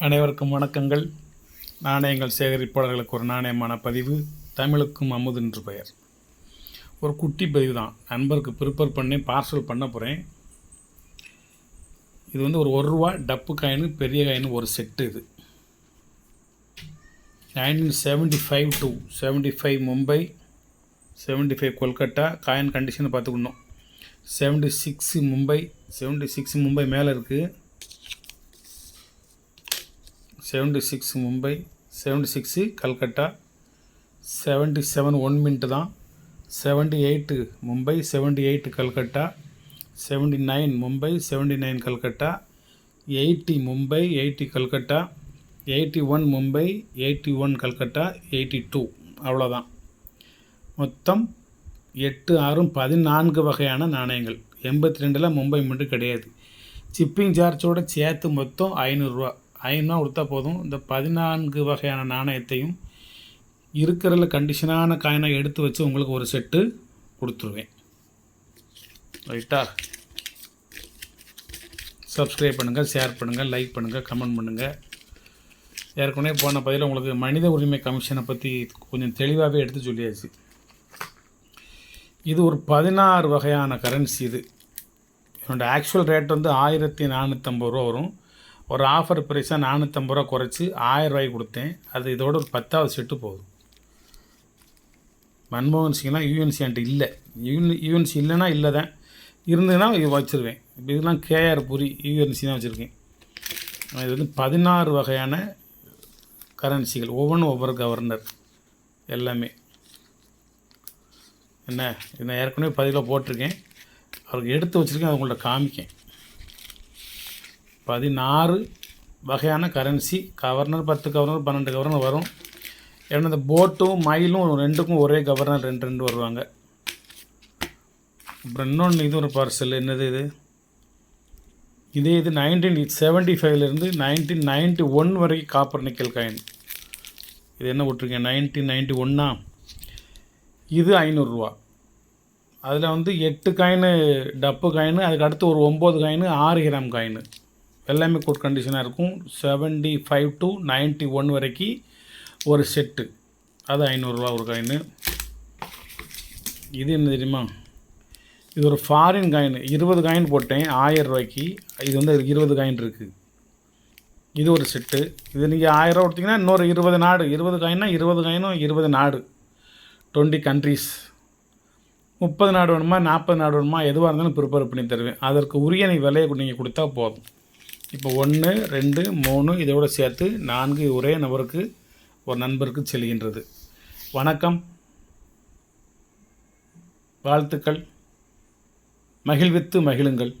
அனைவருக்கும் வணக்கங்கள். நாணயங்கள் சேகரிப்பாளர்களுக்கு ஒரு நாணயமான பதிவு. தமிழுக்கும் அமுது என்று பெயர். ஒரு குட்டி பதிவு தான். நண்பருக்கு ப்ரிப்பேர் பண்ணி பார்சல் பண்ண போகிறேன். இது வந்து ஒரு ரூபா டப்பு காயின், பெரிய காயின் ஒரு செட்டு. இது 1975 to 75 மும்பை, 75 கொல்கட்டா. காயின் கண்டிஷனை பார்த்துக்கணும். 76 மும்பை, 76 மும்பை மேலே இருக்குது. 76 மும்பை, 76 கல்கட்டா, 77 1 மின்ட் தான். 78 மும்பை, 78 கல்கட்டா, 79 மும்பை, 79 கல்கட்டா, 80 மும்பை, 80 கல்கட்டா, 81 மும்பை, 81 கல்கட்டா, 82. அவ்வளோதான். மொத்தம் 8 6 14 வகையான நாணயங்கள். 82 மும்பை மின்ட் கிடையாது. சிப்பிங் சார்ஜோடு சேர்த்து மொத்தம் 500 ரூபா. 500 கொடுத்தா போதும். இந்த 14 வகையான நாணயத்தையும் இருக்கிற கண்டிஷனான காயினை எடுத்து வச்சு உங்களுக்கு ஒரு செட்டு கொடுத்துருவேன். ரைட்டா? சப்ஸ்கிரைப் பண்ணுங்கள், ஷேர் பண்ணுங்கள், லைக் பண்ணுங்கள், கமெண்ட் பண்ணுங்கள். ஏற்கனவே போன பதிவில் உங்களுக்கு மனித உரிமை கமிஷனை பற்றி கொஞ்சம் தெளிவாகவே எடுத்து சொல்லியாச்சு. இது ஒரு 16 வகையான கரன்சி. இது என்னோடய ஆக்சுவல் ரேட் வந்து 1450 ரூபா வரும். ஒரு ஆஃபர் ப்ரைஸாக 450 ரூபா குறைச்சி 1000 ரூபாய்க்கு கொடுத்தேன். அது இதோட ஒரு 10வது செட்டு போகுது. மன்மோகன் சிங்லாம் யூஎன்சி என்கிட்ட இல்லை. யூஎன்சி இல்லைன்னா இல்லை தான், இருந்ததுன்னா இது வச்சுருவேன். இப்போ இதெல்லாம் கேஆர் புரி யூஎன்சி தான் வச்சுருக்கேன். இது வந்து 16 வகையான கரன்சிகள், ஒவ்வொன்றும் ஒவ்வொரு கவர்னர் எல்லாமே. என்ன, இதை ஏற்கனவே பதிவில் போட்டிருக்கேன். அவருக்கு எடுத்து வச்சுருக்கேன், அதை உங்கள்கிட்ட காமிக்கேன். 16 வகையான கரன்சி. கவர்னர் 10 கவர்னர் 12 கவர்னர் வரும். ஏன்னா இந்த போட்டும் மயிலும் ரெண்டுக்கும் ஒரே கவர்னர் 2 வருவாங்க. அப்புறம் இன்னொன்று இது ஒரு பார்சல். என்னது இது? இது 1975லேருந்து 1991 வரைக்கும் காப்பர் நிக்கல் காயின். இது என்ன விட்ருக்கேன்? 1991. இது 500 ரூபா. அதில் வந்து 8 காயின் டப்பு காயின், அதுக்கு அடுத்து ஒரு 9 காயின் 6 கிராம் காயின். எல்லாமே குட் கண்டிஷனாக இருக்கும். 75 to 91 வரைக்கும் ஒரு செட்டு. அது 500 ரூபா ஒரு காயின். இது என்ன தெரியுமா? இது ஒரு ஃபாரின் காயின். 20 காயின் போட்டேன் 1000 ரூபாய்க்கு. இது வந்து 20 காயின் இருக்குது. இது ஒரு செட்டு. இது நீங்கள் 1000 ரூபா கொடுத்தீங்கன்னா இன்னொரு 20 நாடு. 20 காயின்னா 20 காயினும் 20 நாடு, 20 கண்ட்ரீஸ். 30 நாடு வேணுமா, 40 நாடு வேணுமா, எதுவாக இருந்தாலும் ப்ரிப்பேர் பண்ணி தருவேன். அதற்கு உரிய விலையை நீங்கள் கொடுத்தா போதும். இப்போ 1 2 3 இதோடு சேர்த்து 4 ஒரே நபருக்கு, ஒரு நண்பருக்கு செல்கின்றது. வணக்கம், வாழ்த்துக்கள், மகிழ்வித்து மகிழுங்கள்.